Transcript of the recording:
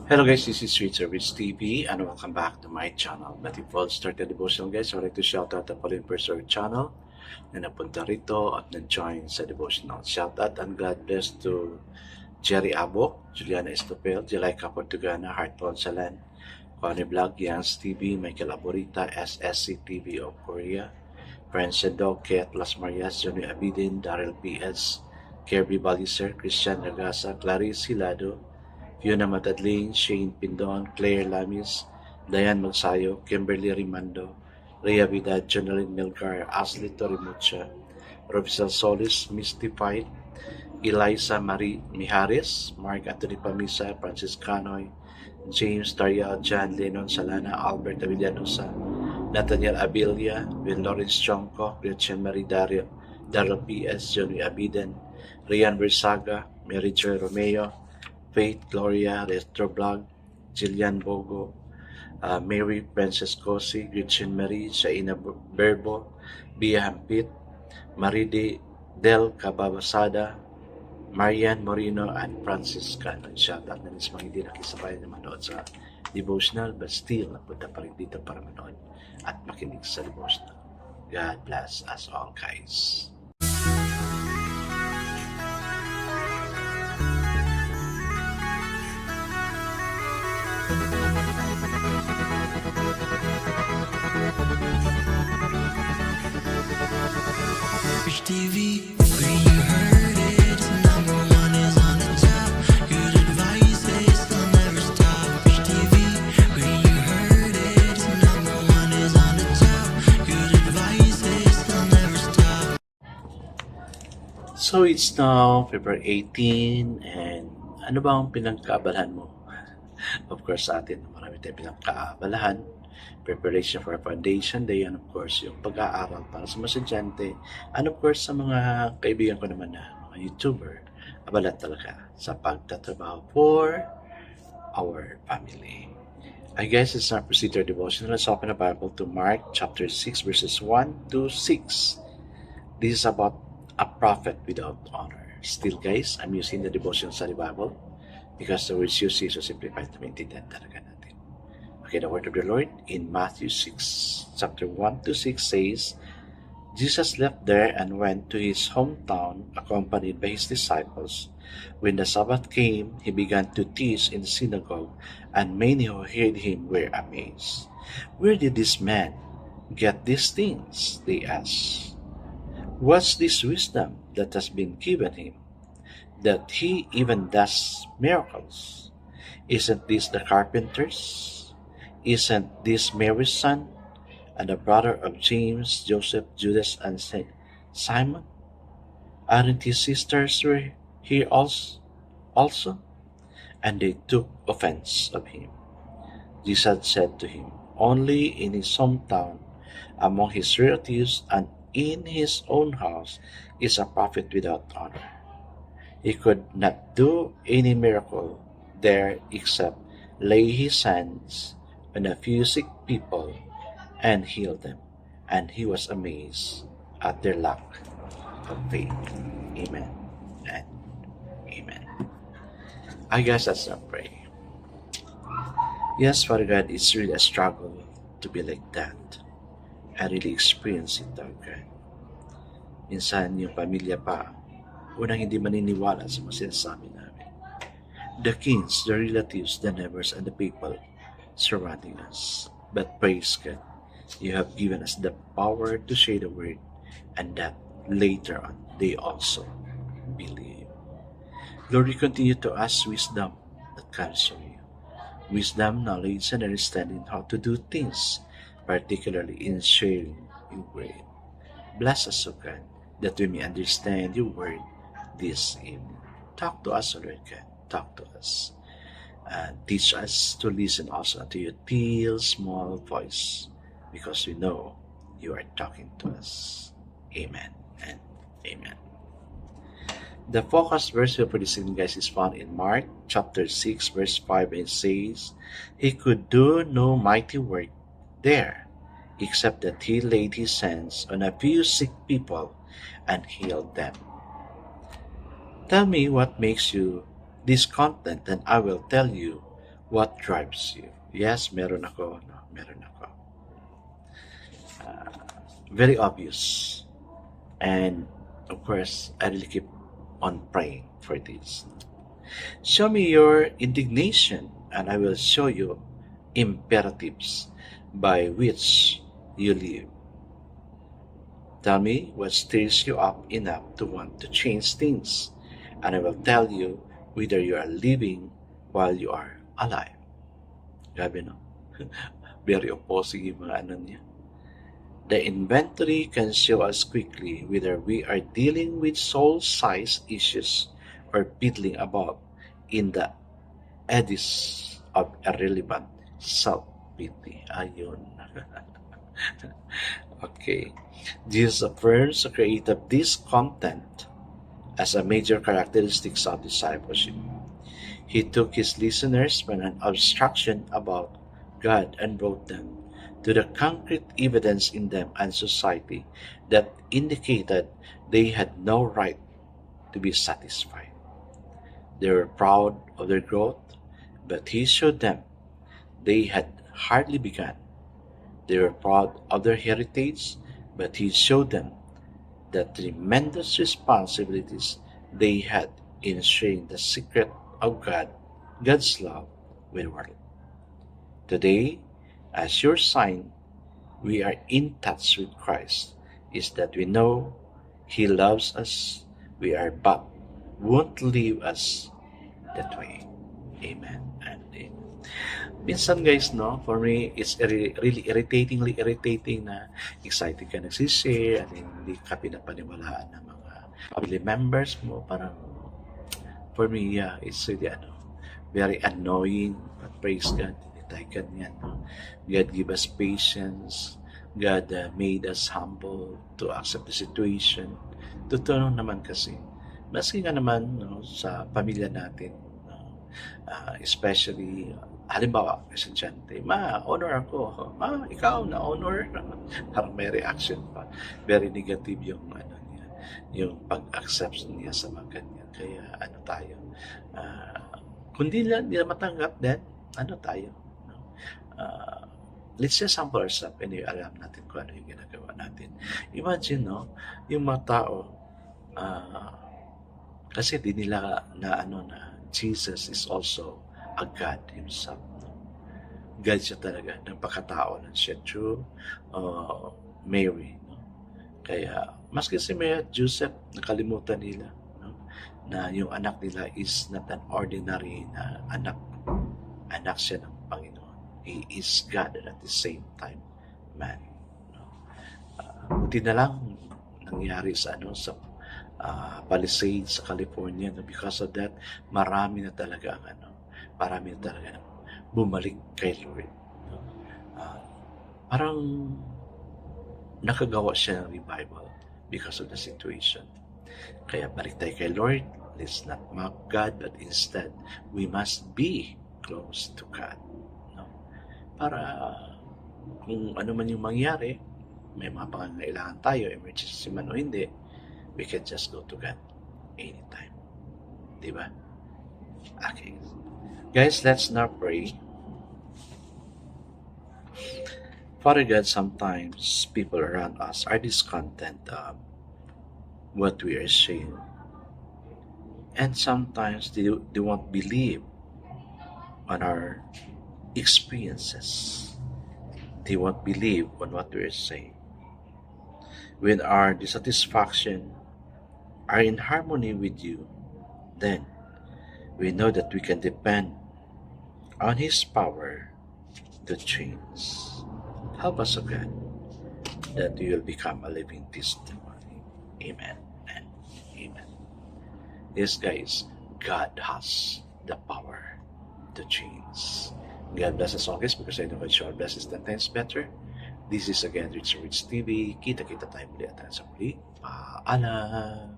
Hello guys, this is Sweet Service TV and welcome back to my channel. But before I start the devotional guys, I would like to shout out the following person channel na napunta rito at na-join sa devotional. Shout out and God bless to Jerry Abok, Juliana Estopel, Jelaika Portugana, Heart Ponsalan, Connie Vlog, Yans TV, Michael Aborita, SSC TV of Korea, Friends and Dog, Kate Las Marias, Johnny Abidin, Daryl PS, Kirby Baliser, Christian Ragasa, Clarice Hilado, Fiona Matadling, Shane Pindon, Claire Lamis, Diane Magsayo, Kimberly Rimando, Rhea Vidal, Jonalyn Milgar, Ashley Torimucha, Robisel Solis, Mystified, Eliza Marie Mijares, Mark Anthony Pamisa, Francis Canoy, James Daryl, John Lennon Salana, Albert Avillanosa, Nathaniel Abilia, Will Lawrence Chonko, Gretchen Marie Dario, Darrell P.S., Johnny Abiden, Rian Versaga, Mary Jo Romeo, Faith Gloria, Retro Blog, Jillian Bogo, Mary Princess Cosi, Gretchen Marie, Shaina Berbo, Bia Hampit, Maride Del Cababasada, Marian Moreno, and Francis Cano. Shout out na rin sa mga hindi nakisabay na manood sa devotional but still napunta pa rin dito para manood at makinig sa devotional. God bless us all guys. Rich TV, where you heard it, number one is on the top. Good advice is they'll never stop. Rich TV, where you heard it, number one is on the top. Good advice is they'll never stop. So it's now February 18 and ano ba ang pinagkaabalahan mo? Of course sa atin, marami tayong pinagkaabalahan. Preparation for Foundation Day and of course yung pag-aaral para sa mga estudyante and of course sa mga kaibigan ko naman na mga YouTuber, abala talaga sa pagtatrabaho for our family. I guess it's our procedure devotion. Let's open the Bible to Mark chapter 6 verses 1 to 6. This is about a prophet without honor. Still guys, I'm using the devotion study Bible because the words used is so simplified to maintindihan talaga natin. Okay, the word of the Lord in Matthew 6, chapter 1 to 6 says, Jesus left there and went to his hometown accompanied by his disciples. When the Sabbath came, he began to teach in the synagogue, and many who heard him were amazed. Where did this man get these things? They asked. What's this wisdom that has been given him, that he even does miracles? Isn't this the carpenter's? Isn't this Mary's son, and the brother of James, Joseph, Judas, and Simon? Aren't his sisters here also? And they took offense of him. Jesus said to him, only in his hometown, among his relatives, and in his own house is a prophet without honor. He could not do any miracle there except lay his hands on a few sick people and heal them. And he was amazed at their lack of faith. Amen and amen. I guess that's not pray. Yes, Father God, it's really a struggle to be like that. I really experience it, Lord God. Minsan yung pamilya pa, unang hindi maniniwala sa mga sinasabi namin. The kings, the relatives, the neighbors, and the people surrounding us. But praise God, you have given us the power to say the word, and that later on they also believe. Lord, we continue to ask wisdom that comes from you. Wisdom, knowledge, and understanding how to do things, particularly in sharing your word. Bless us, O God, that we may understand your word this evening. Talk to us, O Lord God. Talk to us. Teach us to listen also to your still small voice, because we know you are talking to us. Amen and amen. The focus verse for this evening, guys, is found in Mark chapter 6 verse 5, and it says, he could do no mighty work there, except that he laid his hands on a few sick people and healed them. Tell me what makes you discontent, and I will tell you What drives you? Yes, meron ako. No, meron ako. Very obvious. And of course, I really keep on praying for this. Show me your indignation, and I will show you imperatives by which you live. Tell me what stirs you up enough to want to change things, and I will tell you whether you are living while you are alive. Grabe, no? Very opposing yung mga ano niya. The inventory can show us quickly whether we are dealing with soul-sized issues or piddling about in the eddies of irrelevant self-pity. Ayun. Okay. Jesus affirms the creator of this content as a major characteristic of discipleship. He took his listeners from an abstraction about God and brought them to the concrete evidence in them and society that indicated they had no right to be satisfied. They were proud of their growth, but he showed them they had hardly begun. They were proud of their heritage, but he showed them the tremendous responsibilities they had in sharing the secret of God's love with the world. Today, as your sign, we are in touch with Christ, is that we know He loves us, we are but won't leave us that way. Amen and amen. Minsan guys, no, for me, it's really irritating na excited ka nagsishare at hindi ka pinapaniwalaan ng mga family members mo. Parang, for me, yeah, it's really, very annoying. But praise God, hindi tayo ganyan, no? God give us patience. God made us humble to accept the situation. Totoo naman kasi. Maski nga naman, no, sa pamilya natin, especially, halimbawa, estudyante, honor ako. Ikaw na honor. Parang may reaction pa. Very negative yung niya, yung pag-accept niya sa mga ganyan. Kaya tayo, kung di nila matanggap, then tayo. No? Let's just humble ourselves and alam natin kung ano yung ginagawa natin. Imagine, no, yung mga tao, kasi di nila na Jesus is also a God himself. No? God siya talaga, nagpakatao lang siya through Mary. No? Kaya, maski si Mary at Joseph, nakalimutan nila, no? Na yung anak nila is not an ordinary na anak. Anak siya ng Panginoon. He is God and at the same time, man. No? Buti na lang nangyari sa Palisades sa California. No? Because of that, marami na talaga bumalik kay Lord. No? Parang nakagawa siya ng revival because of the situation. Kaya balik tayo kay Lord. Let's not mock God, but instead, we must be close to God. No? Para kung ano man yung mangyari, may mga pangangailangan tayo, emergency man o hindi, we can just go to God anytime. Diba? Okay. Guys, let's now pray. Father God, sometimes people around us are discontent of what we are saying. And sometimes they won't believe on our experiences. They won't believe on what we are saying. When our dissatisfaction are in harmony with you, then we know that we can depend on His power to change. Help us, O God, that we will become a living testimony. Amen and amen. Yes, guys, God has the power to change. God bless us always because I know that your bless is 10 times better. This is again Richard TV. Kita-kita tayo muli at sa muli. Paalam!